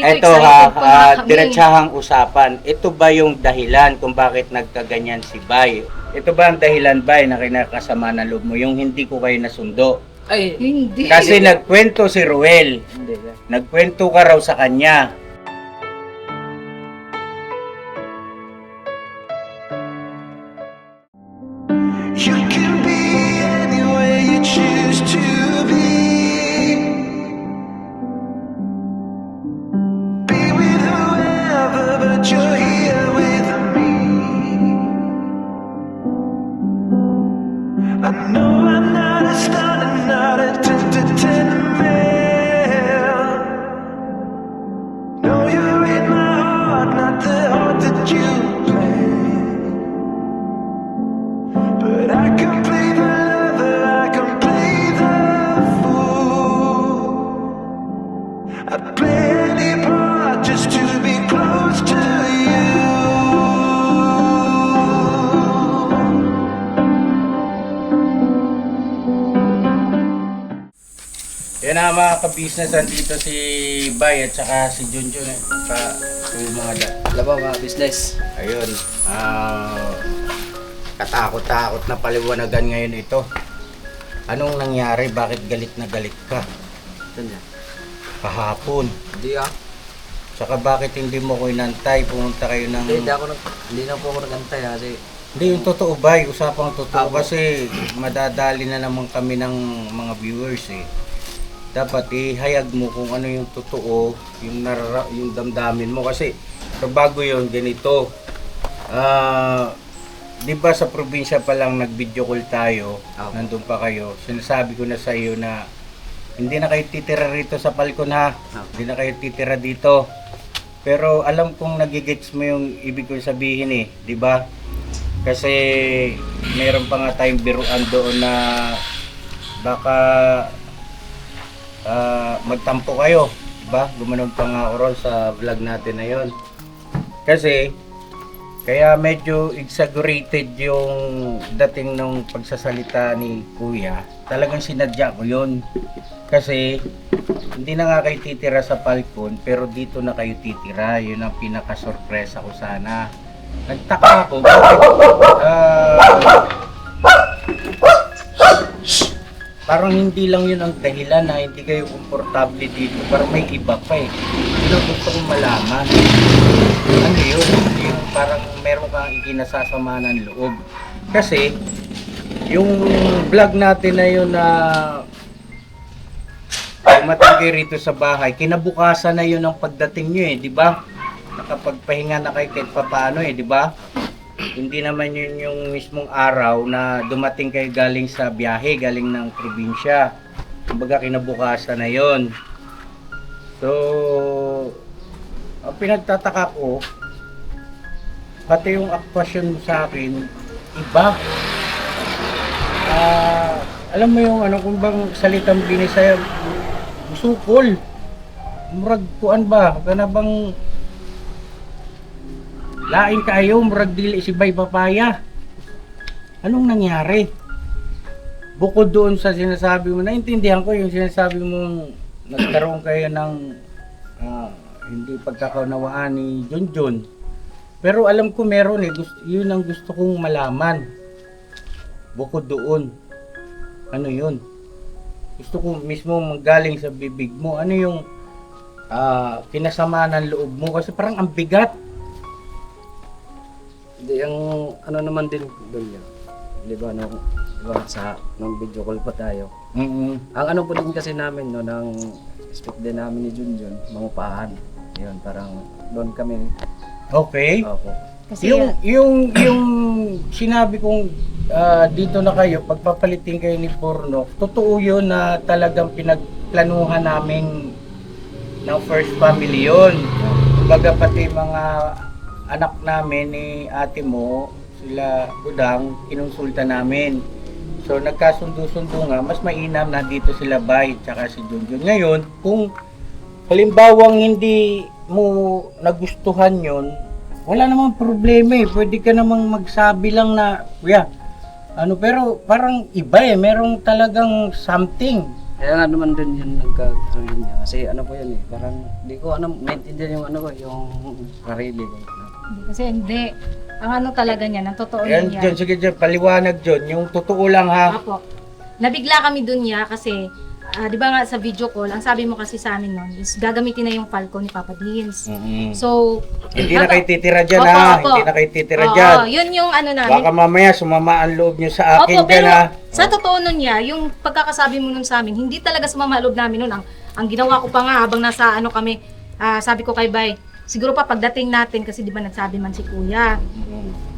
dito Ito excited pa nga kami. diretsahang usapan. Ito ba yung dahilan kung bakit nagkaganyan si Bay? Ito ba ang dahilan, Bay, na kinakasama ng loob mo? Yung hindi ko kayo nasundo? Ay, Hindi. Kasi nagkwento si Ruel. hindi ba? Nagkwento ka raw sa kanya. You can be anywhere you choose to be. Be with whoever, but you're here with me. I know I'm not a star and not a 10 to 10 man. No, you're in my heart, not the heart that you planned. But I can play the lover, I can play the fool. I'd play any part just to be close to you. Yan na mga ka-business, andito si Bay at saka si Junjun. Yung mga Alam mo mga business. ayun. Katakot-takot na paliwanagan ngayon ito. Anong nangyari? Bakit galit na galit ka? Ito niya. Kahapon. Hindi ah. Saka bakit hindi mo ko inantay? Pumunta kayo ng... Hindi na po ako nagantay kasi Hindi, yung totoo ba? Usapang totoo. Ako. Kasi madadali na naman kami ng mga viewers eh. Dapat ihayag mo kung ano yung totoo, yung damdamin mo. Kasi bago yun, ganito. Di ba sa probinsya pa lang nag-video call tayo, Ako. nandun pa kayo. Sinasabi ko na sa iyo na hindi na kayo titira rito sa Palcon ha. Hindi na kayo titira dito. Pero alam kong nagigets mo yung ibig kong sabihin eh, di ba? Kasi meron pa nga tayong biruan doon na baka magtampo kayo, di ba? Gumanon pa nga ako ron sa vlog natin na yon. Kasi kaya medyo exaggerated yung dating ng pagsasalita ni Kuya. Talagang sinadya ko yun. Kasi hindi na nga kayo titira sa Falcon, pero dito na kayo titira. Yun ang pinaka-sorpresa ko sana. Nagtaka ako, bakit, parang hindi lang yun ang dahilan na hindi kayo komportable dito. Parang may iba pa eh. Yun ang gusto kong malaman. Ano yun? Yung parang meron kang ikinasasama ng loob. Kasi, yung vlog natin na yun na dumating kayo rito sa bahay, kinabukasan na yun ang pagdating nyo eh, di ba? Nakapagpahinga na kayo kahit papaano eh, di ba? Hindi naman yun yung mismong araw na dumating kayo galing sa biyahe, galing ng probinsya. Kumbaga kinabukasan na yun. So, ang pinagtataka ko, pati yung aktwasyon mo sa akin, iba. Alam mo yung ano, kung bang salitang binisaya, musukol. Murag kuan ba? Kana bang lain kayo, murag dili si Bay Papaya. Anong nangyari? Bukod doon sa sinasabi mo, naintindihan ko yung sinasabi mo nagkaroon kayo ng hindi pagkakaunawaan ni Junjun. Pero alam ko meron eh, yun ang gusto kong malaman. Bukod doon, ano yun? Gusto ko mismo magaling sa bibig mo. Ano yung kinasama ng loob mo? Kasi parang ang bigat. Hindi, ang ano naman din doon yun. Di ba, nung video call pa tayo. Ang ano po din kasi namin, no, nang expect din namin ni Junjun, mangupahan. Yun, parang doon kami. Okay. Opo. Kasi Yung sinabi kong dito na kayo, pagpapalitin kayo ni Porno, totoo yun na talagang pinagplanuhan namin ng first family yun. Kumbaga pati mga anak namin ni ate mo, sila Budang, kinonsulta namin. So nagkasundo-sundo nga, mas mainam na dito sila Bay, tsaka si Junjun. Ngayon, kung halimbawang hindi mo nagustuhan yon, wala namang problema eh. Pwede ka namang magsabi lang na, kuya, ano, pero parang iba eh. Merong talagang something. Kaya nga naman din yun nagkakaroon niya. Kasi ano po yun eh, parang di ko maintindihan yung ano ko, yung sarili ko. Hindi, kasi hindi. Ang ano talaga niya, ang totoo Ayan, niya. John, sige John, paliwanag John. Yung totoo lang ha. Apo. Nabigla kami dun niya kasi, di ba nga sa video call, ang sabi mo kasi sa amin nun is gagamitin na yung Falcon ni Papa Dins. Mm-mm. So, Hindi na kayo titira dyan Opo, ha. opo. Hindi na kayo titira oo, dyan. yun yung ano namin. Baka mamaya sumama ang loob nyo sa akin Opo, dyan pero ha. sa totoo nun niya, yung pagkakasabi mo nun sa amin, hindi talaga sumama loob namin nun. Ang ginawa ko pa nga habang nasa ano kami, sabi ko kay Bay, siguro pa pagdating natin, kasi di ba nagsabi man si Kuya,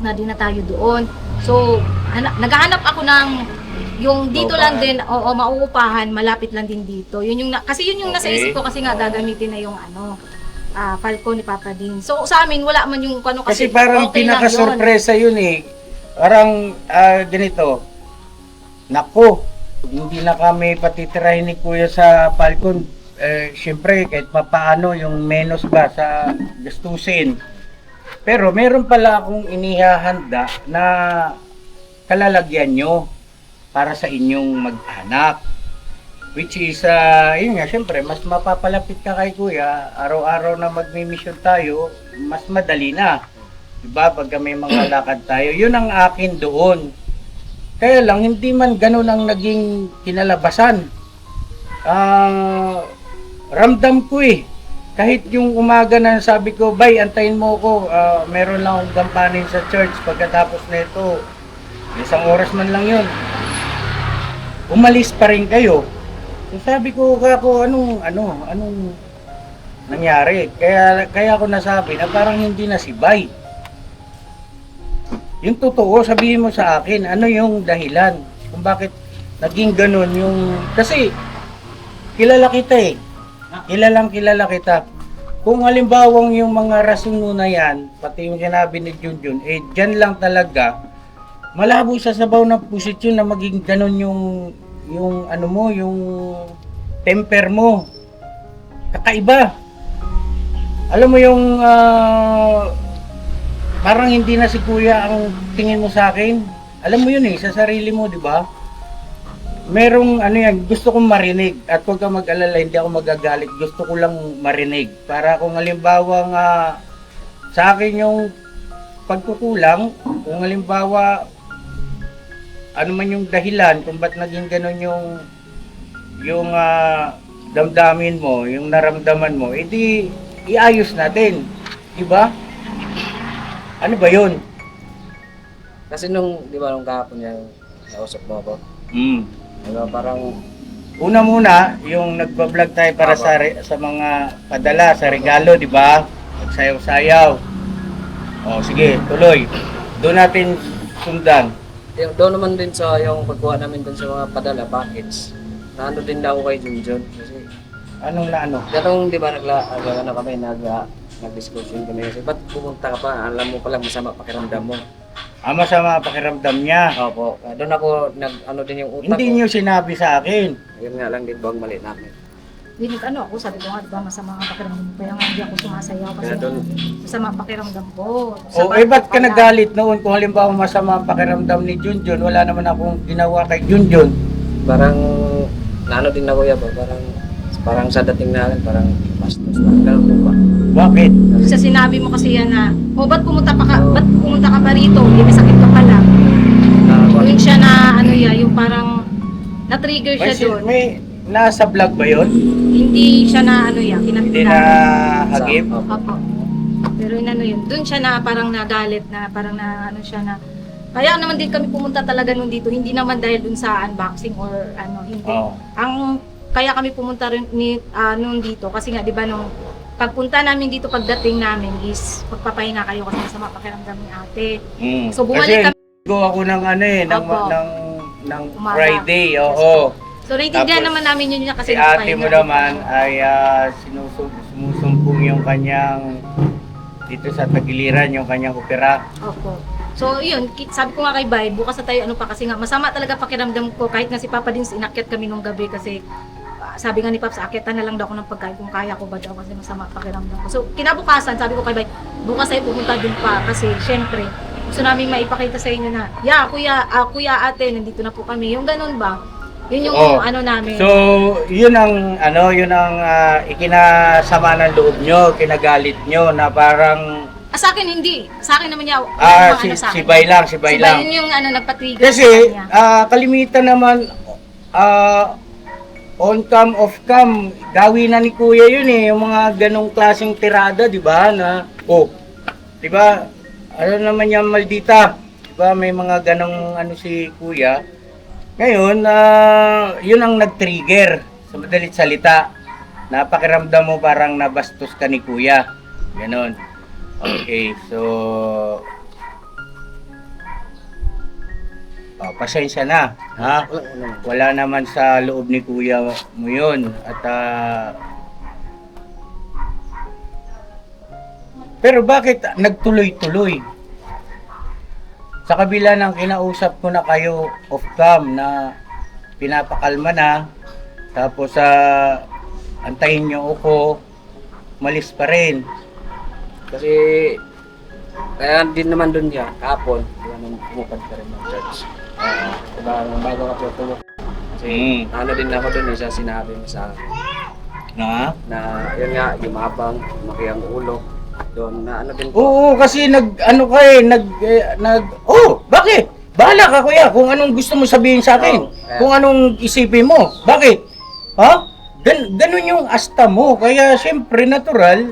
na di na tayo doon. So, naghahanap ako ng yung dito lang din, oo, mauupahan, malapit lang din dito. Yun yung kasi yun yung nasa Okay. isip ko kasi nga gagamitin na yung ano, Falcon ni Papa Din. So sa amin wala man yung ano Kasi kasi, parang okay lang pinaka-sorpresa yun eh. Parang ganito. Nako, hindi na kami patitirahin ni Kuya sa Falcon. Siyempre, kahit papaano yung menos ba sa gastusin. Pero meron pala akong inihahanda na kalalagyan nyo para sa inyong mag-anak. Which is, yun nga, siyempre, mas mapapalapit ka kay Kuya. Araw-araw na magmi-mission tayo, mas madali na. Diba? Pag may mga lakad tayo. Yun ang akin doon. Kaya lang, hindi man ganun ang naging kinalabasan. Ramdam ko eh. Kahit yung umaga na sabi ko, Bay, antayin mo ko. Meron lang akong gampanin sa church. Pagkatapos na ito, isang oras man lang yun. Umalis pa rin kayo. So sabi ko, kako, anong nangyari? Kaya ako nasabi na parang hindi na si Bay. Yung totoo, sabihin mo sa akin, ano yung dahilan? Kung bakit naging ganun yung... Kasi, kilala kita eh. Kilala kita. Kung halimbawang yung mga rason mo na yan, pati yung sinabi ni Junjun, dyan lang talaga, malabo sa sabaw ng posisyon na maging ganun yung ano mo, yung temper mo. Kakaiba. Alam mo yung parang hindi na si Kuya ang tingin mo sa akin. Alam mo yun eh, sa sarili mo, di ba? Merong ano yan, gusto kong marinig at huwag kang mag-alala, hindi ako magagalit. Gusto ko lang marinig para kung halimbawa nga sa akin yung pagkukulang, kung halimbawa ano man yung dahilan kung ba't naging ganun yung damdamin mo, yung naramdaman mo, edi iayos natin. Di ba? Ano ba yun? Kasi nung, di ba, nung kahapon niya, nausap mo ako. Diba, parang, Una muna, yung nagbablog tayo para sa mga padala, sa regalo, di ba? Magsayaw-sayaw. O, sige, tuloy. Doon natin sundan. yung, doon naman din sa yung pagkuha namin dun sa mga padala, package. Na ano din daw kay Junjun. Kasi, Anong na ano? gatong, di ba, ano kami, nag-discussion kami. Kasi, ba't pumunta ka pa? Alam mo palang masama pakiramdam mo. Masama pakiramdam niya. Opo. Doon ako, ano din yung utak Hindi ko. niyo sinabi sa akin. Yun nga lang din bang mali namin. Dinit ano ako, sabi ko nga, diba, masama ang pakiramdam ko. Kaya nga hindi ako sumasayaw kasi Kaya doon- masama ang pakiramdam ko. O, ba't ka nagalit noon kung halimbawa masama ang pakiramdam ni Junjun? Wala naman akong ginawa kay Junjun. Parang, naano din na kuya ba? Parang sa dating natin, parang bastos. Parang ganun po ba? Bakit? Sa sinabi mo kasi yan na, ba't pumunta ka pa rito? May sakit ka pala. Yung siya na, ano yan, yung parang na-trigger siya doon. May nasa vlog ba yun? Hindi siya na, ano yan, Hindi na kinapitan. hagip? Opo. Pero yun ano yun, doon siya na parang nagalit na, parang na, ano siya na, kaya naman din kami pumunta talaga nun dito, hindi naman dahil dun sa unboxing or ano, hindi. Oo. Kaya kami pumunta rin nun dito, kasi nga, di ba, nung pagpunta namin dito, pagdating namin is, magpapahinga kayo kasi masama pakiramdam ni ate. So, bumalik Kasi go ako ng ano eh, Opo. ng Umaga. Friday, Yes oo. So, naiintindihan Tapos, naman namin yun kasi Si ate nagpapahinga. mo naman ay sumusumpong yung kanyang dito sa tagiliran yung kanyang opera. Opo. So, yun, sabi ko nga kay Bay, bukas na tayo ano pa kasi nga, masama talaga pakiramdam ko kahit nga si Papa din inakyat kami nung gabi kasi sabi nga ni Paps, akyatan na lang daw ako ng pagkain kung kaya ko ba daw kasi masama pakiramdam ko. So, kinabukasan, sabi ko kay Bay, bukas tayo pumunta dun pa kasi syempre, gusto namin maipakita sa inyo na, kuya ate, nandito na po kami. Yung ganun ba? Yun yung Oh. ano namin. So, yun ang ikinasama ng loob nyo, kinagalit nyo na parang Sa akin hindi. Sa akin naman niya. wala namang sa si akin. Bay lang, si Bay lang. Yun yung ano, nagpatrigger Kasi sa kanya. kalimitan naman on cam off cam gawin na ni Kuya yun eh, yung mga ganong klaseng tirada, di ba? Na di ba? Ano naman yan, maldita. Di ba? May mga ganong ano si Kuya. Ngayon, yun ang nag-trigger sa madalit salita. Napakiramdam mo parang nabastos ka ni Kuya. Ganon. Okay, so pasensya na, ha? Wala naman sa loob ni Kuya mo yun. At pero bakit nagtuloy-tuloy? Sa kabila ng kinausap ko na kayo off cam na pinapakalma na, tapos antayin nyo ako, malis pa rin. Kasi kaya din naman doon niya, kahapon, kaya nung pumupad ka rin ng church. Diba, nung bago ka tutulog. Kasi ano din ako doon, isa sinabi mo sa akin. Na yun nga, yumabang, lumaki ang ulo. Doon na ano din po. Oo, kasi bakit? Bahala ka Kuya kung anong gusto mo sabihin sa akin. Kung anong isipin mo. Bakit? Ha? Ganun yung asta mo. Kaya siyempre natural,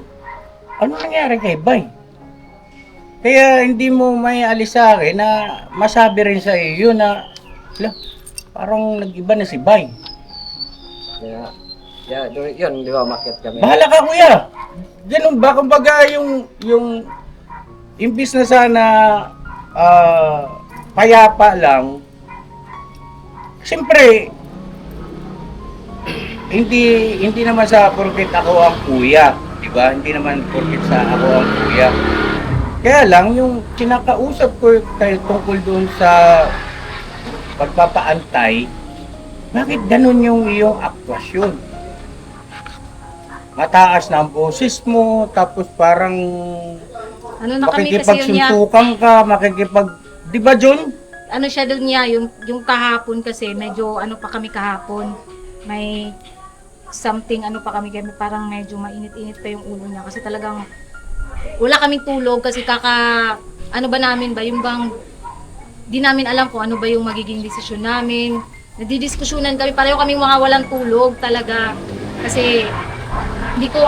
ano nangyari kay Bay? Kaya hindi mo may alis sa akin na masabi rin sa iyo na parang nag-iba na si Bay. Kaya, yun, di ba, umakyat kami. Bahala ka Kuya. Ganun ba? Kumbaga yung imbis na sana payapa lang, siyempre hindi naman sa porket ako ang kuya, di ba? Hindi naman porket sa ako ang kuya. Kaya lang yung kinakausap ko kayo tungkol doon sa pagpapaantay, bakit ganun yung iyong aktwasyon? Mataas na ang boses mo, tapos parang Ano na kami kasi yun niya. makikipagsuntukan ka, di ba John? Ano siya doon niya, yung kahapon kasi, medyo ano pa kami kahapon. May something ano pa kami, parang medyo mainit-init pa yung ulo niya. Kasi talagang wala kaming tulog kasi ano ba namin ba, yung bang di namin alam kung ano ba yung magiging desisyon namin. Nagdidiskusyonan kami, pareho kaming mga walang tulog talaga. Kasi hindi ko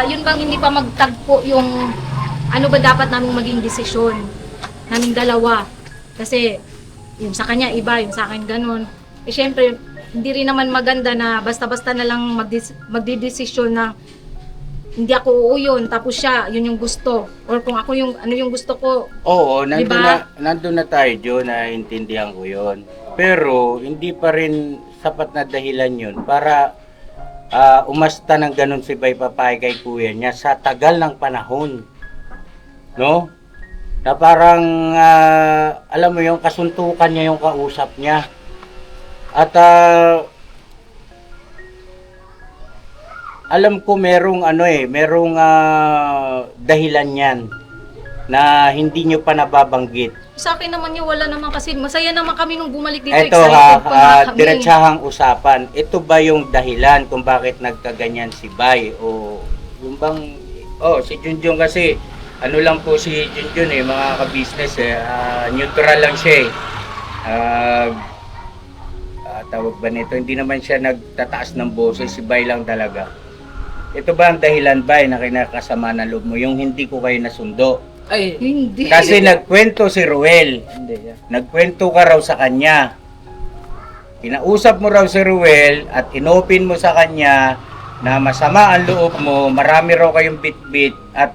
yun bang hindi pa magtagpo yung ano ba dapat naming maging desisyon naming dalawa. Kasi yung sa kanya iba, yung sa akin ganun. Eh syempre, hindi rin naman maganda na basta-basta na lang magdidesisyon na hindi ako uuyon, tapos siya, yun yung gusto. Or kung ako yung, ano yung gusto ko. Oo, nandun, Diba? nandun na tayo John, naiintindihan ko yun. Pero hindi pa rin sapat na dahilan yun para umasta ng ganun si Bay Papay kay kuya niya sa tagal ng panahon. No? Na parang, alam mo yung kasuntukan niya yung kausap niya. At alam ko merong dahilan yan na hindi nyo pa nababanggit. Sa akin naman yun, wala naman kasi masaya naman kami nung bumalik dito. Ito excited pa nga kami. diretsahang usapan. Ito ba yung dahilan kung bakit nagkaganyan si Bay? O yung bang, si Junjun kasi, ano lang po si Junjun mga ka-business neutral lang siya tawag ba nito, hindi naman siya nagtataas ng boses, si Bay lang talaga. Ito ba ang dahilan Bay na kinakasama ng loob mo, yung hindi ko kayo nasundo? Ay, Hindi. Kasi nagkwento si Ruel. hindi yan. Nagkwento ka raw sa kanya. Kinausap mo raw si Ruel at inopin mo sa kanya na masama ang loob mo, marami raw kayong bit-bit at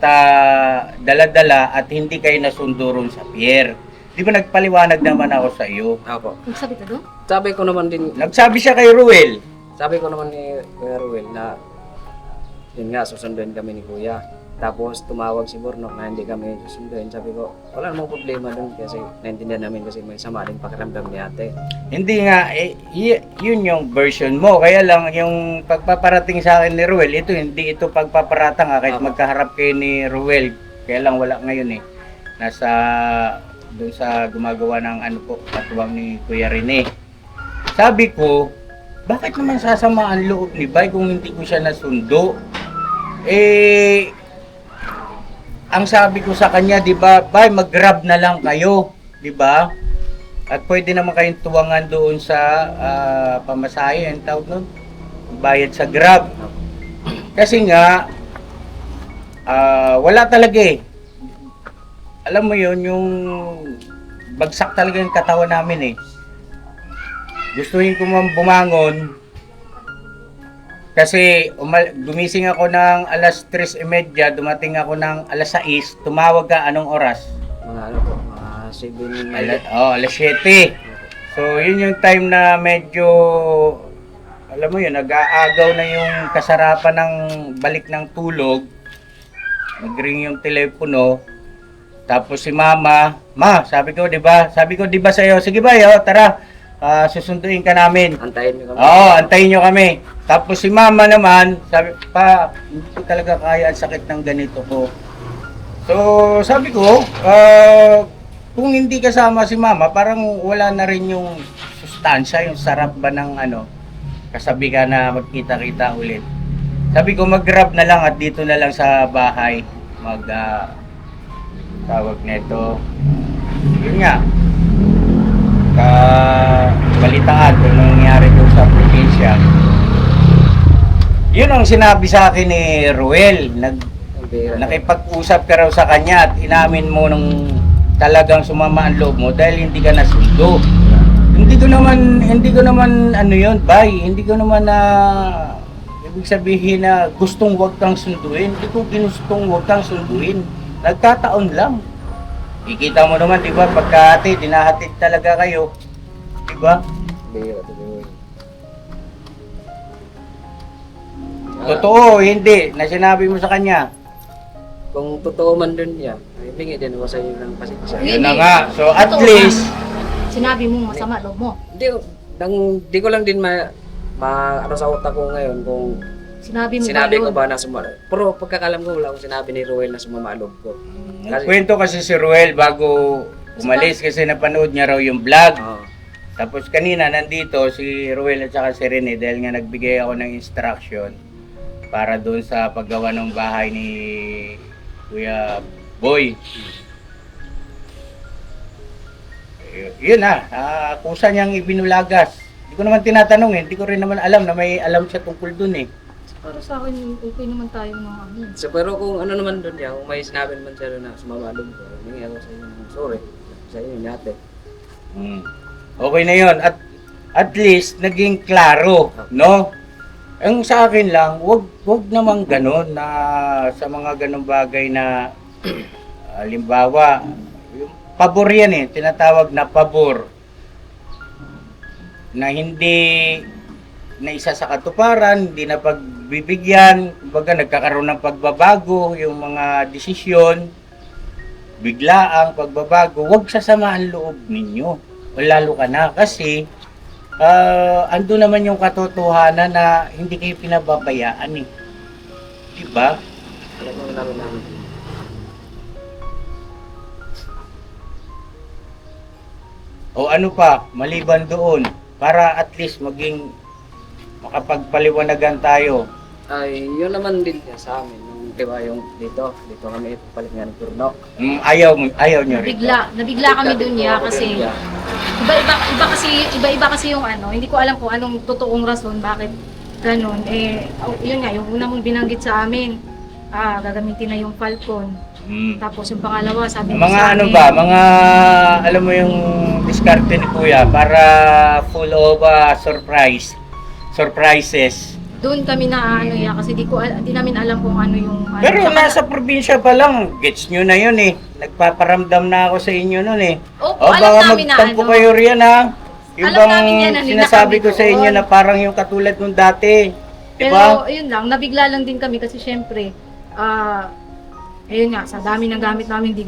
dala-dala at hindi kayo nasundo ron sa pier. Di ba nagpaliwanag naman ako sa iyo? Ako. Nagsabi ka doon? Sabi ko naman din, Nagsabi siya kay Ruel. sabi ko naman ni Kuya Ruel na yun nga, susunduin kami ni Kuya. Tapos tumawag si Bornok na hindi kami susunduin. Sabi ko, wala namang problema dun kasi naintindihan namin kasi may sama rin pakiramdam ni ate. Hindi nga, yun yung version mo. Kaya lang, yung pagpaparating sa akin ni Ruel, hindi ito pagpaparatang kahit magkaharap kayo ni Ruel. Kaya lang wala ngayon Nasa, doon sa gumagawa ng katuwang ni Kuya Rene. Sabi ko, bakit naman sasama ang loob ni Bay kung hindi ko siya nasundo? Eh, ang sabi ko sa kanya, di ba, Bay, mag-grab na lang kayo, di ba? At pwede naman kayong tuwangan doon sa pamasahe, ang tawag nun, bayad sa grab. Kasi nga, wala talaga eh. Alam mo yun, yung bagsak talaga yung katawan namin eh. Gustuhin ko man bumangon kasi gumising ako ng alas 3:30, dumating ako ng alas 6, tumawag ka anong oras? Mga ano po, mga 7. Alas 7. So yun yung time na medyo, alam mo yun, nag-aagaw na yung kasarapan ng balik ng tulog. Nag-ring yung telepono. Tapos si Mama, sabi ko 'di ba sa iyo, sige ba, tara, susunduin ka namin. Antayin nyo kami. Oo, antayin nyo kami. Tapos si Mama naman, sabi pa, hindi ko talaga kaya ang sakit ng ganito ko. So, sabi ko, kung hindi kasama si Mama, parang wala na rin yung sustansya, yung sarap ba ng kasabi ka na magkita-kita ulit. Sabi ko, mag-grab na lang at dito na lang sa bahay, tawag nito. Yun nga, balitaan kung nangyari doon sa probinsya. Yun ang sinabi sa akin ni Ruel. Nakipag-usap ka raw sa kanya at inamin mo nung talagang sumama ang loob mo dahil hindi ka nasundo. Hindi ko naman ano yun, Bay. Hindi ko naman ibig sabihin na gustong wag kang sunduin. Hindi ko ginustong wag kang sunduin. Nagkataon lang. Ikita mo naman, di ba, pagkahati, dinahatid talaga kayo. Di ba? Totoo, hindi. Na sinabi mo sa kanya. Kung totoo man dun niya, ay bingi din ako sa iyo ng pasensya. Hindi. Yun na nga. So at Totoo least, Sinabi mo masama loob mo. Di ko lang din ano sa utak ko ngayon kung Sinabi mo sinabi ko ba ba na sumama. Pero pagkakalam ko wala akong sinabi ni Ruel na sumama loob ko. nagkwento kasi si Ruel bago umalis kasi napanood niya raw yung vlog. Oo. Tapos kanina nandito si Ruel at saka si Rene dahil nga nagbigay ako ng instruction para doon sa paggawa ng bahay ni Kuya Boy. Yun na, kusa niyang ibinulagas. Hindi ko naman tinatanong eh, hindi ko rin naman alam na may alam siya tungkol dun eh. Para sa akin, okay naman tayo mga So, pero kung ano naman doon niya, kung may sinabi naman siya na sumama loob ko, hindi ako sa inyo ng sorry. Sa inyo niya Okay na yun. At least, naging klaro, no? Ang sa akin lang, wag namang ganun na sa mga ganung bagay na halimbawa, yung pabor yan eh, tinatawag na pabor na hindi na isa sa katuparan, hindi na pagbibigyan, kumbaga nagkakaroon ng pagbabago, yung mga desisyon, biglaang pagbabago, wag sasamaan loob ninyo. O lalo ka na kasi ando naman yung katotohanan na hindi kayo pinababayaan eh. Diba? Alam mo namin. O ano pa, maliban doon, para at least maging makapagpaliwanagan tayo. Ay, yun naman din niya sa amin. Di ba yung dito kami ipapalit nga ng turno. Ayaw nyo rin. Nabigla kami dun niya kasi iba kasi yung hindi ko alam kung anong totoong rason bakit ganun. Yun nga, yung una mong binanggit sa amin, gagamitin na yung Falcon. Tapos yung pangalawa, sabi mo sa amin. Mga alam mo yung diskarte ni Kuya para full of surprises. Doon kami na kasi di namin alam kung ano yung Pero nasa probinsya pa lang, gets nyo na yun eh. Nagpaparamdam na ako sa inyo nun eh. Opo, alam namin na magtampo kayo riyan ha. Yung Alam namin yan, bang sinasabi ko kami sa inyo doon. na parang yung katulad nung dati. Pero Diba? yun lang, nabigla lang din kami kasi syempre, ayun nga, sa dami ng gamit namin, di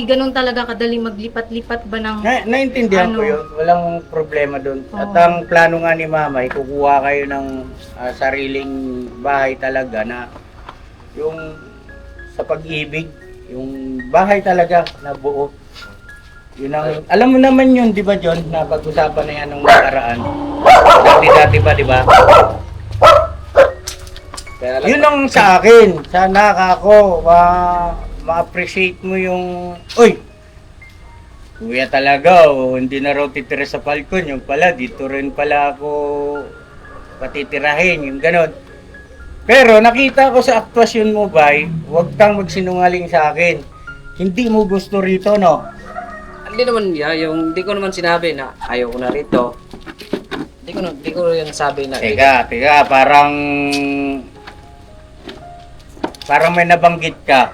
ganun talaga kadali maglipat-lipat ba ng Naintindihan ko yun. Walang problema doon. At ang plano nga ni Mama, ikukuha kayo ng sariling bahay talaga na yung sa pag-ibig, yung bahay talaga na buo. Yun ang, alam mo naman yun, di ba John, na pag-usapan na yan ng nakaraan. dati-dati pa, di ba? Kaya Yun ang sa akin. Sana ako, ma-appreciate mo yung, uy, kuya talaga, hindi na raw titira sa Falcon. Yung pala, dito rin pala ako patitirahin, yung ganon. Pero nakita ko sa aktwasyon mo, Bay, huwag kang magsinungaling sa akin. Hindi mo gusto rito, no? Hindi naman hindi ko naman sinabi na ayaw ko na rito. Hindi ko yung sabi na Teka, parang may nabanggit ka.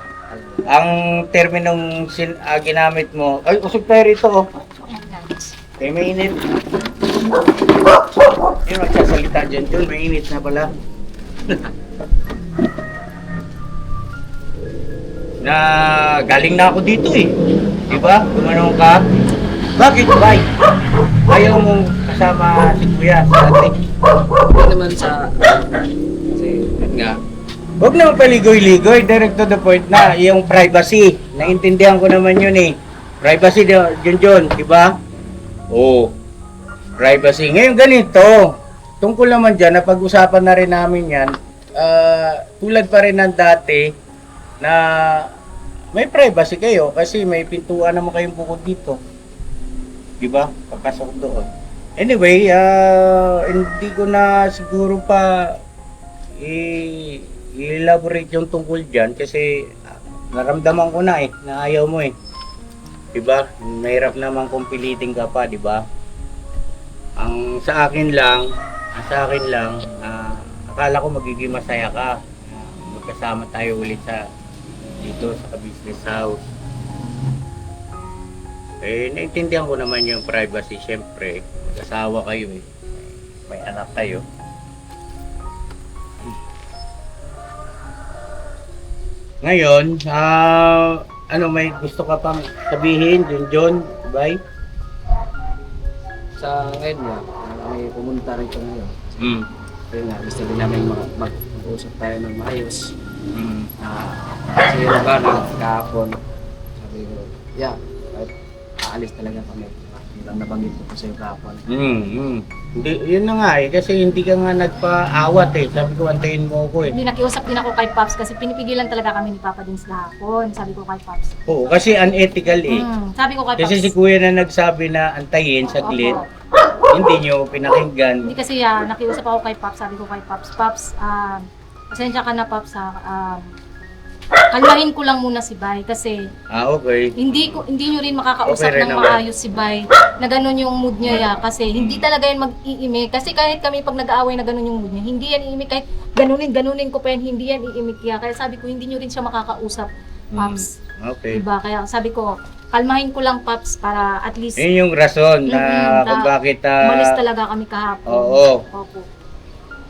Ang terminong ginamit mo, ay, usog tayo rito, oh. Kaya mainit. Yung nagsasalita dyan, John, mainit na pala. Na galing na ako dito eh. Di ba? Gumanong ka. Bakit, Bay? Ayaw mong kasama si Kuya sa atin. Hindi naman sa kasi yun nga. Huwag naman paligoy-ligoy, direct to the point na yung privacy. Naintindihan ko naman yun eh. Privacy yun, di ba? Oo. Privacy. Ngayon ganito, tungkol naman dyan, napag-usapan na rin namin yan, tulad pa rin ng dati na may privacy kayo kasi may pintuan naman kayong bukod dito. Di ba? Papasok doon. Anyway, hindi ko na siguro pa i-elaborate yung tungkol dyan kasi naramdaman ko na eh, na ayaw mo eh. Diba? Mahirap naman kung pilitin ka pa, diba? Ang sa akin lang, akala ko magiging masaya ka. Magkasama tayo ulit dito sa business house. Eh, naintindihan ko naman yung privacy, syempre. Mag-asawa kayo eh. May anak kayo. Ngayon, may gusto ka pang sabihin, John, bye? Sa ngayon nga, may pumunta rito ngayon. Kaya nga, gusto din namin mag-usap tayo ng maayos. Kasi yung ba na kahapon, sabi ko, kahit aalis talaga kami. Lang nabanggit ko sa iyo kahapon. Hindi, yun na nga eh, kasi hindi ka nga nagpa-awat eh. Sabi ko, antayin mo ako eh. Hindi, nakiusap din ako kay Pops kasi pinipigilan talaga kami ni Papa din sa hapon. Sabi ko kay Pops. Oo, kasi unethical eh. Sabi ko kay Pops. Kasi si Kuya na nagsabi na antayin saglit, Opo. hindi nyo pinakinggan. Hindi kasi nakiusap ako kay Pops. Sabi ko kay Pops, pasensya ka na Pops kalmahin ko lang muna si Bay kasi Okay. hindi nyo rin makakausap Okay rin ng naman. maayos si Bay na ganun yung mood niya kasi hindi talaga yan mag-iimik kasi kahit kami pag nag-aaway na ganun yung mood niya hindi yan iimik kahit ganunin ko pa yan hindi yan iimik niya kaya sabi ko hindi nyo rin siya makakausap Pops Okay. diba kaya sabi ko kalmahin ko lang Pops para at least Yun yung rason na kung bakit umalis talaga kami kahapon. Oo. Opo.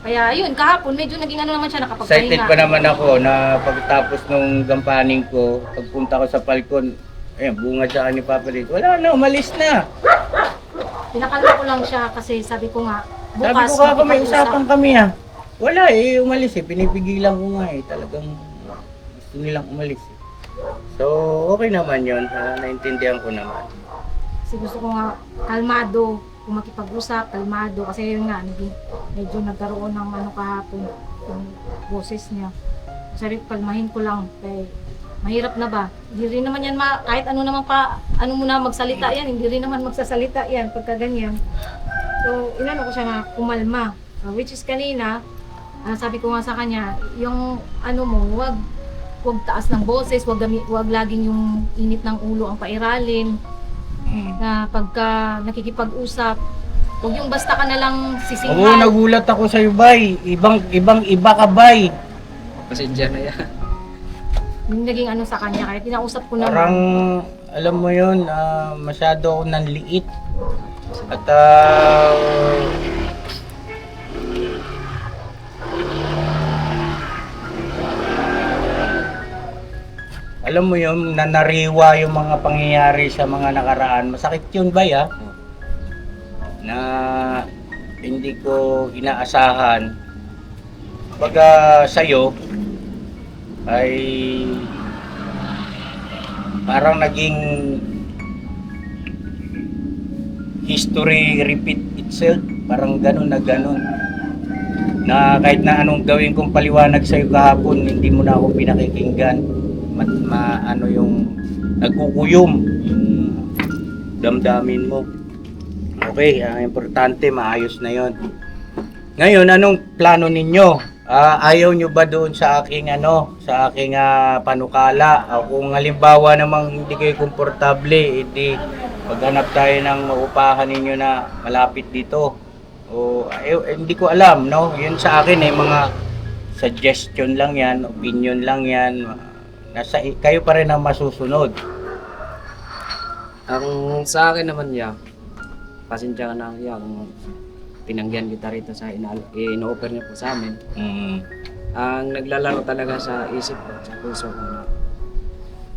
Kaya yun, kahapon medyo naging naman siya nakapagpahinga. Excited pa naman ako na pagkatapos nung gampaning ko, pagpunta ko sa Falcon, bunga sa ni Papa dito. Wala na, umalis na. Pinakalma ko lang siya kasi sabi ko nga, bukas Sabi ko ako may makipag-usap. usapan kami Wala umalis pinipigilan ko nga talagang gusto nilang umalis So, okay naman yun. Naintindihan ko naman. Kasi gusto ko nga kalmado, kung makipag-usap, kalmado. Kasi yun nga, medyo nagkaroon ng kahapon, yung boses niya. Sabi ko, kalmahin ko lang. Kaya mahirap na ba? Hindi rin naman yan, kahit ano naman ano muna magsalita yan, hindi rin naman magsasalita yan pagka ganyan. So, inano ko siya na kumalma. Which is kanina, sabi ko nga sa kanya, yung wag taas ng boses, wag laging yung init ng ulo ang pairalin. Na pagka nakikipag-usap, huwag yung basta ka na lang Oo, sisinghan. nagulat ako sa iyo, Bay. Iba ka, Bay. Pasensya na yan. Yung naging sa kanya, kaya tinausap ko naman. Parang, alam mo yun, masyado ako nanliit. At, alam mo yun, nanariwa yung mga pangyayari sa mga nakaraan. Masakit yun, Bay, na hindi ko inaasahan. Baga sa'yo, ay parang naging history repeat itself. Parang ganun na ganun. Na kahit na anong gawin kong paliwanag sa'yo kahapon, hindi mo na ako pinakikinggan. Ano yung nagkukuyom yung damdamin mo. Okay, importante, maayos na yon. Ngayon, anong plano ninyo? Ayaw nyo ba doon sa aking panukala? Kung halimbawa namang hindi kayo komportable, edi maghanap tayo ng maupahan ninyo na malapit dito. Hindi ko alam, no? Yun sa akin mga suggestion lang yan, opinion lang yan. Kayo pa rin ang masusunod. Ang sa akin naman pasensya ka na kung tinanggihan kita rito sa ino-offer niyo po sa amin. Ang naglalaro talaga sa isip ko, sa puso ko na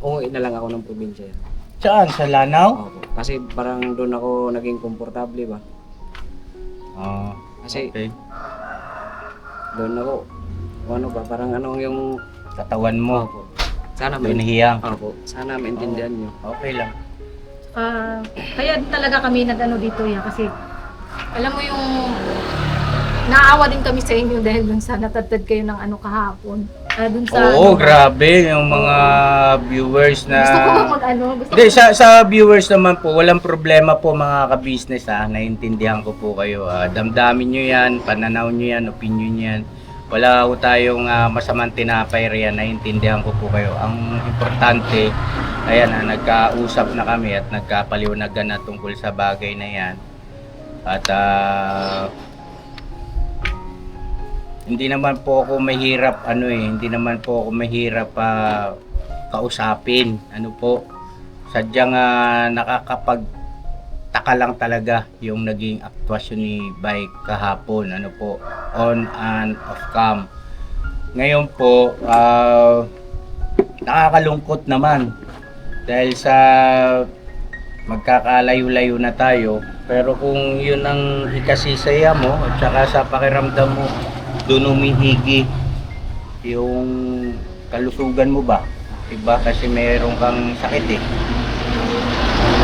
uuwi na lang ako ng probinsya. Saan? Sa Lanao? Opo. Kasi parang doon ako naging komportable ba? Kasi okay. Doon ako, parang yung Katawan mo. Opo. Sana Doon hiyang. Opo. Sana maintindihan niyo. Okay lang. Kaya din talaga kami nag-ano dito kasi alam mo yung naawa din kami sa inyo dahil dun sa natadtad kayo ng kahapon. Dun sa Grabe yung mga viewers na... Gusto ko gusto Hindi, sa viewers naman po, walang problema po mga ka-business naiintindihan ko po kayo. Damdamin nyo yan, pananaw nyo yan, opinion nyo yan. Wala po tayong masamang tinapay riyan, naiintindihan ko po kayo. Ang importante, ayan nagkausap na kami at nagkapaliwanagan na tungkol sa bagay na yan. At hindi naman po ako mahirap kausapin. Sadyang nakakapagtaka lang talaga yung naging aktwasyon ni Bay kahapon, on and off cam. Ngayon po nakakalungkot naman dahil sa magkakalayo-layo na tayo, pero kung yun ang ikasisaya mo at saka sa pakiramdam mo doon umihigi yung kalusugan mo ba, diba? Kasi mayroon kang sakit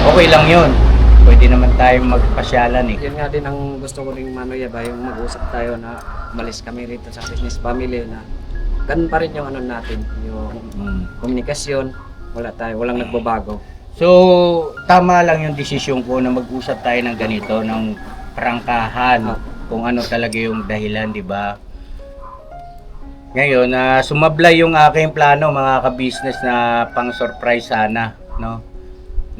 okay lang yun, pwede naman tayong magpasyalan Yun nga din ang gusto ko rin yung mag-usap tayo na umalis kami rito sa business family na ganun pa rin yung natin, yung komunikasyon, walang nagbabago. So, tama lang yung desisyon ko na mag-usap tayo ng ganito, ng prangkahan, kung ano talaga yung dahilan, di ba? Ngayon, sumablay yung aking plano, mga ka-business, na pang-surprise sana, no?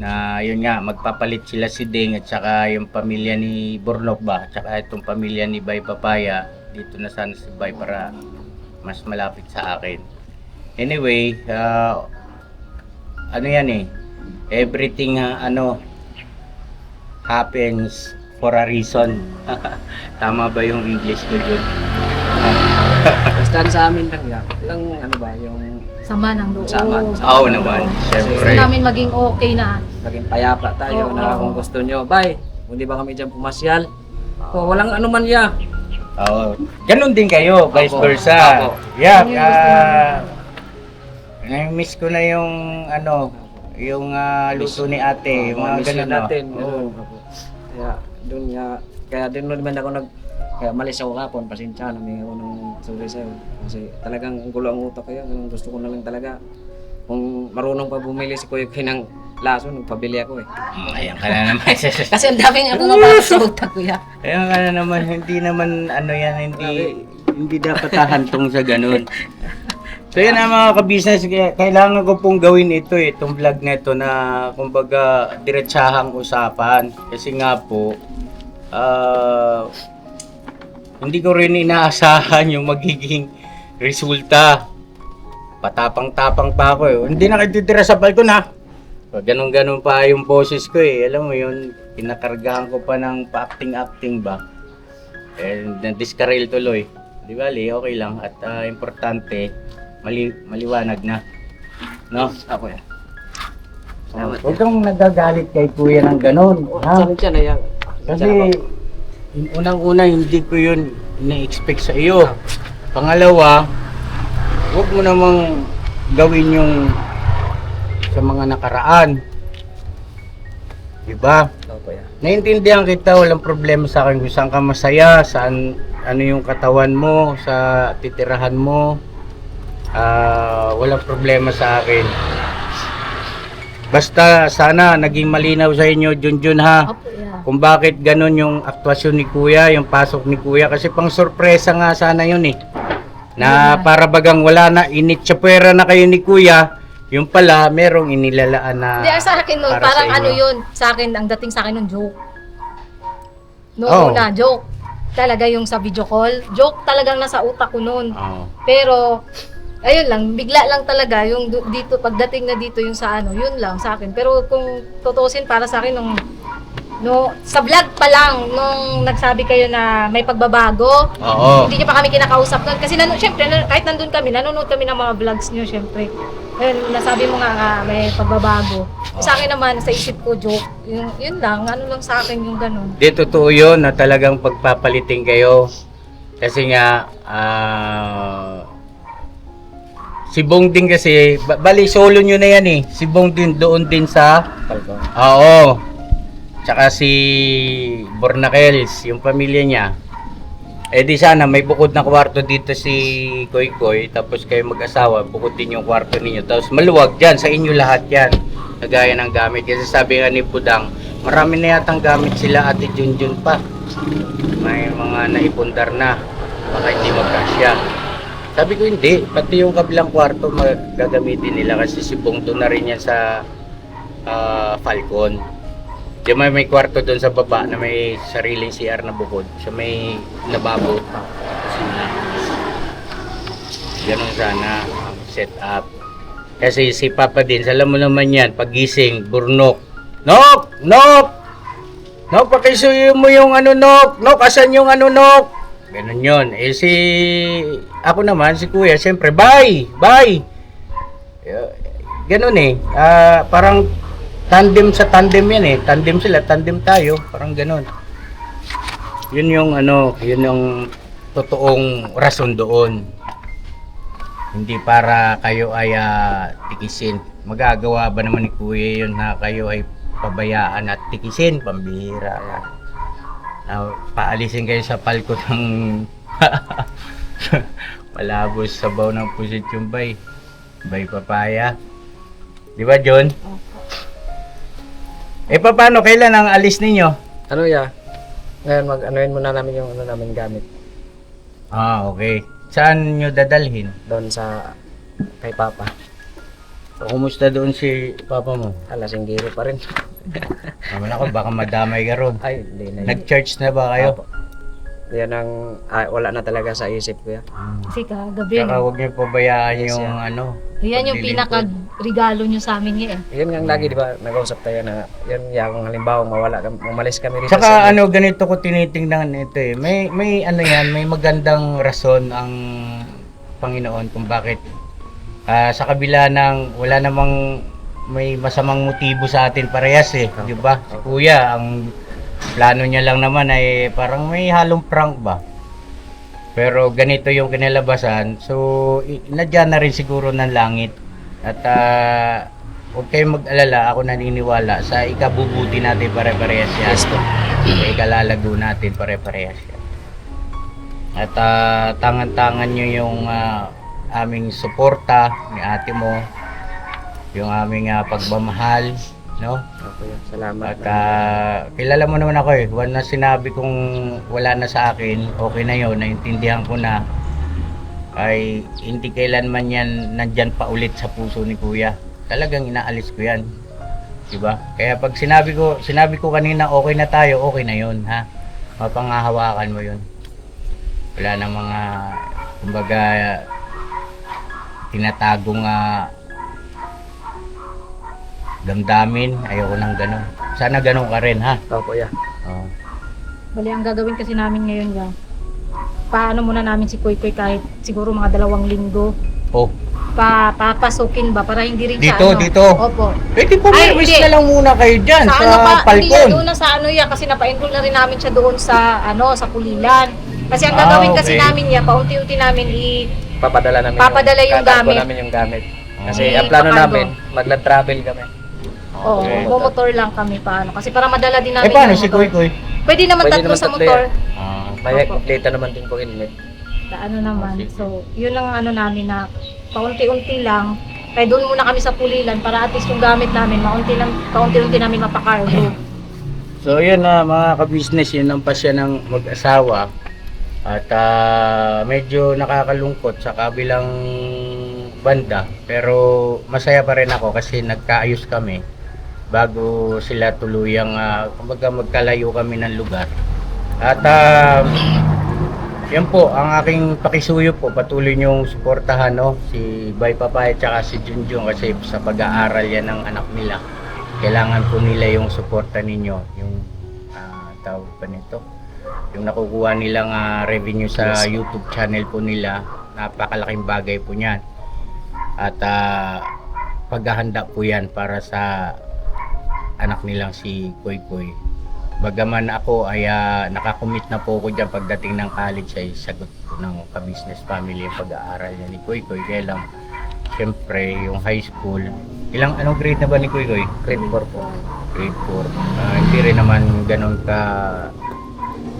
Na yun nga, magpapalit sila si Ding at saka yung pamilya ni Bornok ba, at saka itong pamilya ni Bay Papaya, dito na sana si Bay para mas malapit sa akin. Anyway, everything happens for a reason. Tama ba yung English ko dun? Basta sa amin lang yung sama ng loob. Oo naman, syempre. Gusto namin maging okay na. Maging payapa tayo na kung gusto nyo. Bay, hindi ba kami dyan pumasyal? Walang man Ganun din kayo, vice versa. Miss ko na yung yung luto ni ate, yung mga ganun natin. Kaya doon naman ako kaya malis ako kapon, pasensya na may ako ng sorry sa'yo. Kasi talagang ang gulo ang utak kaya, gusto ko na lang talaga. Kung marunong pa bumili si Kuya ng laso, nagpabili ako Ayan ka na naman. Kasi ang daming mababa sa utak kuya. Ayan ka na naman, hindi naman hindi dapat hahantong sa ganun. So yan mga ka-business, kailangan ko pong gawin itong vlog na ito na kumbaga diretsahang usapan. Kasi nga po, hindi ko rin inaasahan yung magiging resulta. Patapang-tapang pa ako Hindi na kititira sa balkon Ganun-ganun pa yung boses ko Alam mo yun, pinakargahan ko pa ng pa-acting-acting ba. Na-discarrel tuloy. Di bali, okay lang. At importante, maliwanag na. No? Ako yan. Huwag kang nagagalit kay kuya ng ganun. Pasensya na yan. Kasi unang-una hindi ko yun na-expect sa iyo. Pangalawa, huwag mo namang gawin yung sa mga nakaraan. Diba? Opo, yeah. Naiintindihan kita, walang problema sa akin kung saan ka masaya, saan, ano yung katawan mo, sa titirahan mo. Walang problema sa akin. Basta sana naging malinaw sa inyo, Junjun ha, Opo, yeah. kung bakit ganun yung aktwasyon ni Kuya, yung pasok ni Kuya. Kasi pang sorpresa nga sana yun eh. Na para bagang wala na, initsapwera na kayo ni Kuya, yung pala merong inilalaan na Hindi, sa akin nun, para parang sa inyo. ano yun, sa akin, ang dating sa akin nun, joke. Oh. Noong una, joke. Talaga yung sa video call, joke talagang nasa utak ko nun. Oo. Pero, ayun lang, bigla lang talaga yung dito, pagdating na dito yung sa ano, yun lang sa akin. Pero kung tutusin para sa akin, sa vlog pa lang, nung nagsabi kayo na may pagbabago, Oo. hindi niyo pa kami kinakausap nun. Kasi syempre, kahit nandun kami, nanonood kami ng mga vlogs niyo, syempre. Ayun, nasabi mo nga may pagbabago. Sa akin naman, sa isip ko, joke. Yun lang, ano lang sa akin yung ganun. Di totoo yun na talagang pagpapalitin kayo. Kasi nga, si Bong din kasi, bali solo nyo na yan eh. Si Bong din doon din sa, Falcon. oo. Tsaka si Bornakels, yung pamilya niya. Eh di sana may bukod na kwarto dito si Koy Koy, tapos kayo mag-asawa, bukod din yung kwarto ninyo. Tapos maluwag dyan, sa inyo lahat yan. Kagaya ng gamit. Kasi sabi nga ni Budang, marami na yatang gamit sila Ate Junjun pa. May mga naipundar na. Baka hindi magkasya. Sabi ko hindi, pati yung kabilang kwarto magagamitin nila kasi si Bong doon na rin yan sa Falcon. Di may kwarto doon sa baba na may sariling CR na bukod. Siya may lababo. Kusina. Ganun sana ang setup. Kasi si Papa din, alam mo naman yan, pagising, burnok. Nok! Nok! Nok, pakisuyo mo yung ano, Nok! Nok, asan yung ano, Nok? Ganun yun. Eh si, ako naman, si Kuya, siyempre, bye! Bye! Ganun eh. Parang tandem sa tandem yan eh. Tandem sila, tandem tayo. Parang ganun. Yun yung ano, yun yung totoong rason doon. Hindi para kayo ay tikisin. Magagawa ba naman ni Kuya yun na kayo ay pabayaan at tikisin? Pambihira. Paalisin kayo sa palko ng malabos sabaw ng pusit yung bay. Bay papaya. Di ba, John? Eh, paano? Kailan ang alis ninyo? Ano ya? Ngayon mag-anuin muna namin yung ano namin gamit Okay. Saan nyo dadalhin? doon sa kay Papa. Kumusta doon si Papa mo? Alasinggiro pa rin. Naman ako, baka madamay ka ron. Ay, hindi na yun. Nag-church na ba kayo? Apo. Yan ang wala na talaga sa isip ko ya. Kasi kagabi, Saka huwag niyo pabayaan Yes, yung yeah. ano. yan yung paglilingkod. pinaka-regalo nyo sa amin ngayon. Yan nga lagi, di ba, nag-usap tayo na yan kung halimbawa umalis kami rito Saka ano, ganito ko tinitingnan ito eh. May ano yan, may magandang rason ang Panginoon kung bakit sa kabila ng wala namang may masamang motibo sa atin parehas eh, di ba? Si Kuya, ang plano niya lang naman ay parang may halong prank ba? Pero ganito yung kinalabasan, so inadya na rin siguro ng langit. At huwag kayong mag-alala, ako naniniwala sa ikabubuti natin pare-parehas yan. Yes, po. Sa ikalalago natin pare-parehas yan. At tangan-tangan nyo yung aming suporta ni ate mo, yung aming pagmamahal, no? Okay, salamat. At kilala mo naman ako eh. One na sinabi kong wala na sa akin, okay na yun, naintindihan ko na, ay hindi kailanman yan nandyan pa ulit sa puso ni Kuya. Talagang inaalis ko yan. Diba? Kaya pag sinabi ko kanina okay na tayo, okay na yun, ha? Mapangahawakan mo yun. Wala na mga, kumbaga, tinatagong damdamin. Ayoko nang ganun. Sana ganun ka rin, ha? Opo, ya. Oo. Bali, ang gagawin kasi namin ngayon yan, paano muna namin si Kuy Kuy kahit siguro mga 2 linggo. Oh, Papasukin ba para hindi rin Dito, sa ano. dito. Opo. pwede po Ay, may hindi. na lang muna kayo dyan sa, Sa ano pa, hindi Falcon. na doon na sa ano yan kasi napa-enroll na rin namin siya doon sa ano, sa Pulilan. Kasi ang gagawin kasi okay. namin yan, paunti-unti namin Papadala namin Papadala yung kakargo gamit. namin yung gamit. Kasi Okay. ang plano Pakargo. namin, magla-travel kami. Oo, Okay. motor lang kami paano. Kasi para madala din namin paano yung si motor. Kuy Kuy? Pwede naman Pwede tatlo naman sa tatlo motor. yan. May Opo. complete naman din po helmet. Ano naman. Okay. So, yun ang ano namin na paunti-unti lang. Kaya doon muna kami sa pulilan para at least yung gamit namin, paunti-unti namin mapakargo. So yun na mga ka-business, yun ang pasya ng mag-asawa. At medyo nakakalungkot sa kabilang banda. Pero masaya pa rin ako kasi nagkaayos kami bago sila tuluyang kumbaga magkalayo kami ng lugar. At yan po ang aking pakisuyo po, patuloy niyong suportahan si Bay Papay at si Junjun kasi sa pag-aaral yan ng anak nila. Kailangan po nila yung suporta ninyo, yung tawag pa nito, yung nakukuha nilang revenue sa YouTube channel po nila. Napakalaking bagay po niyan. At paghahanda po yan para sa anak nilang si Kuy Kuy. Bagaman ako ay nakakommit na po ako dyan pagdating ng college ay sagot po ng ka-business family yung pag-aaral niya ni Kuy Kuy. Kaya lang, syempre yung high school, anong grade na ba ni Kuy Kuy? Grade 4 po. Grade 4. Hindi rin naman ganun ka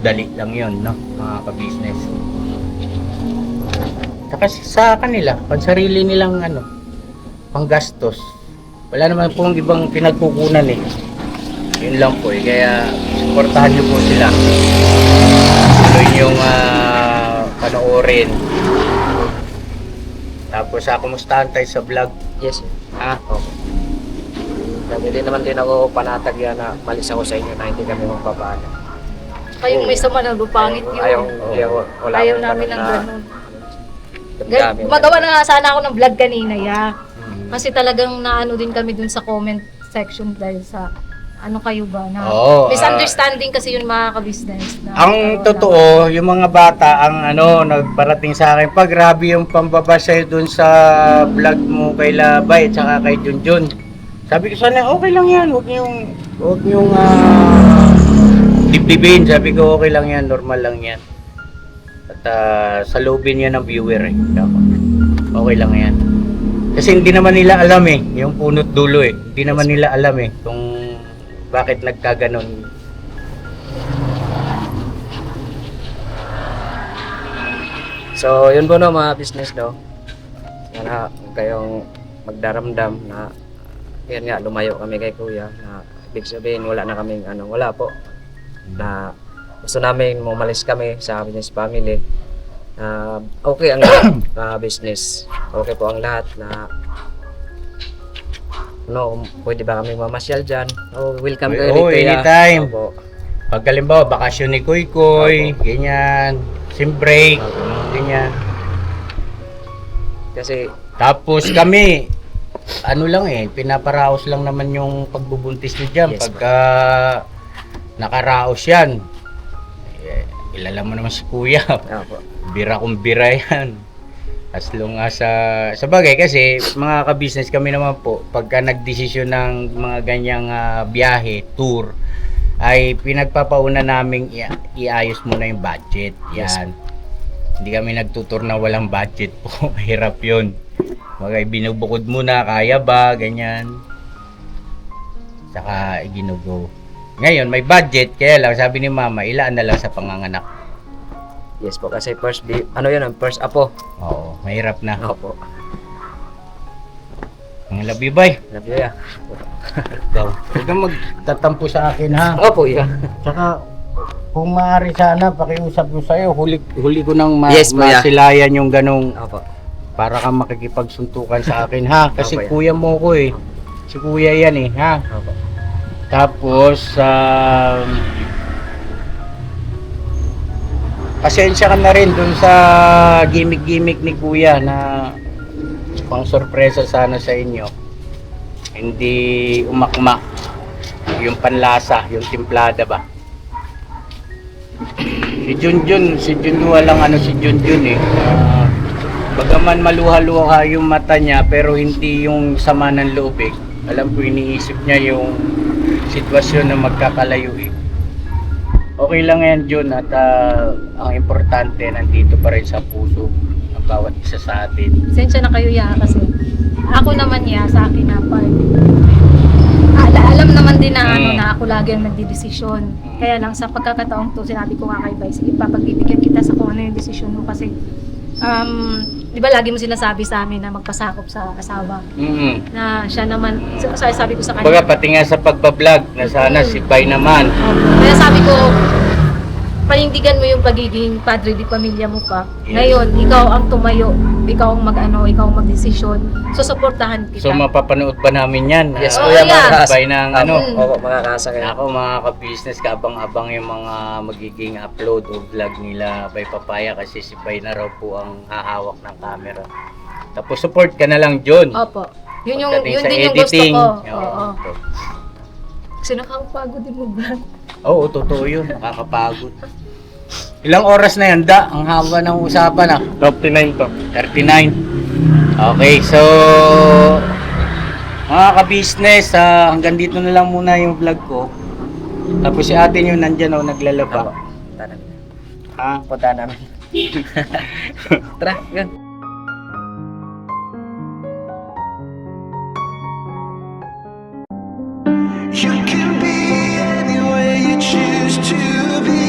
dali lang yun, no? Mga ka-business. Saka sa kanila, pansarili nilang panggastos. Wala naman pong ibang pinagkukunan eh. Yun lang po eh. Kaya suportahan niyo po sila. Tuloy niyong panoorin. Tapos kumustahan tayo sa vlog? Yes, sir. Okay. Sabi din naman din ako panatag yan na malis ako sa inyo na hindi kami magpapaano. Kayong may sama ng lupangit yun. Ayaw namin ng ganun. Gumagawa na nga sana ako ng vlog kanina, Kasi talagang naano din kami dun sa comment section dahil sa kayo ba na misunderstanding kasi yun mga ka-business. Ang totoo, yung mga bata ang nagparating sa akin, pag grabe yung pambabasa dun sa vlog mo kay Labay at saka kay Junjun. Sabi ko sana okay lang yan, huwag niyong dibdibin. Sabi ko okay lang yan, normal lang yan. At salubin yan ng viewer eh. Okay lang yan. Kasi hindi naman nila alam yung punot dulo eh. Hindi naman nila alam kung bakit nagkaganon. So, yun po mga business Sana kayong magdaramdam na yan nga, lumayo kami kay Kuya na ibig sabihin wala na kaming wala po. Na gusto namin umalis kami sa business family. Okay ang lahat business. Okay po ang lahat na pwede ba kami mamasyal dyan? Welcome kayo dito. Anytime. Opo. Pag halimbawa, bakasyon ni Kuy Kuy, ganyan, sim break, ganyan. Kasi, Tapos kami, pinaparaos lang naman yung pagbubuntis niyo dyan. Yes, Pagka nakaraos yan, kilala mo naman si Kuya. opo. Bira kong bira yan. As long as sa bagay kasi mga ka-business kami naman po, pagka nagdesisyon ng mga ganyang biyahe, tour, ay pinagpapauna naming iayos muna yung budget. Yan. Hindi kami nagtutur na walang budget po. Mahirap yun. Mga binubukod muna, kaya ba, ganyan. Saka ginugo. Ngayon may budget, kaya lang sabi ni Mama, ilaan na lang sa panganganak. Yes po, kasi first first apo. Oo, mahirap na. Opo. Ang labi bay. Love you, Ikaw, huwag kang magtatampo sa akin ha. Opo, Tsaka, kung maaari sana, pakiusap ko sa'yo, huli ko nang Yes, kuya. masilayan yung ganong Opo. para kang makikipagsuntukan sa akin ha. Kasi Opo, kuya mo ko eh. Si kuya yan eh ha. Opo. Tapos, pasensya ka na rin dun sa gimmick-gimmick ni kuya na pang sorpresa sana sa inyo. Hindi umakma yung panlasa, yung timplada ba. Si Junjun walang si Junjun eh. Bagaman maluha-luha yung mata niya pero hindi yung sama ng loob eh. Alam ko iniisip niya yung sitwasyon na magkakalayo eh. Okay lang yan Jun at ang importante nandito pa rin sa puso ng bawat isa sa atin. Sensya na kayo kasi ako naman sa akin na part. ako lagi ang nagdidesisyon. Kaya lang sa pagkakataong to, sinabi ko nga kay Bay, sige pa, pagbibigyan kita sa kung ano yung desisyon mo kasi di ba lagi mo sinasabi sa amin na magpasakop sa asawa. Na siya naman, sabi ko sa kanya. Baga pati nga sa pagbablog na sana si Bay naman. Kaya sabi ko, panindigan mo yung pagiging padre di pamilya mo pa. Ngayon, ikaw ang tumayo, ikaw ang ikaw ang magdesisyon. So, suportahan kita. So mapapanood ba namin yan? Yes, Oo, kuya, yeah. makakaasa. Bay ng ano? Opo, makakaasa kayo. Ako mga ka-business, kaabang-abang yung mga magiging upload o vlog nila Bay Papaya kasi si Bay na raw po ang hahawak ng camera. Tapos support ka na lang John. Opo. Yun Pagdating yun sa din yung gusto editing. ko. Oo. Oo. Kasi nakakapagod din mo ba? Oo, totoo yun. Nakakapagod. Ilang oras na yan, Da? Ang haba ng usapan, 39 to. 39. Okay, so mga ka-business, hanggang dito na lang muna yung vlog ko. Tapos si ate nyo nandyan naglalaba. Punta namin. Ha? Punta namin. Tara, yun. You can be anywhere you choose to be.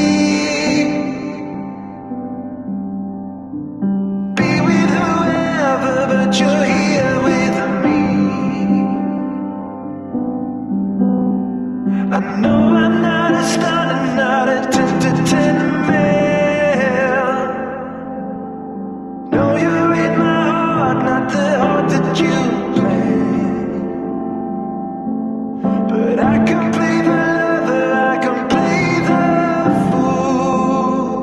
Be with whoever, but you're here with me. I know I'm not a star, I'm not a 10 to 10 man. No, you're in my heart, not the heart that you planned. But I can play the lover, I can play the fool.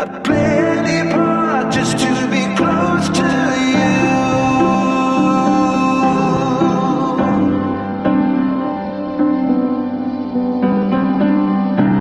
I'd play any part just to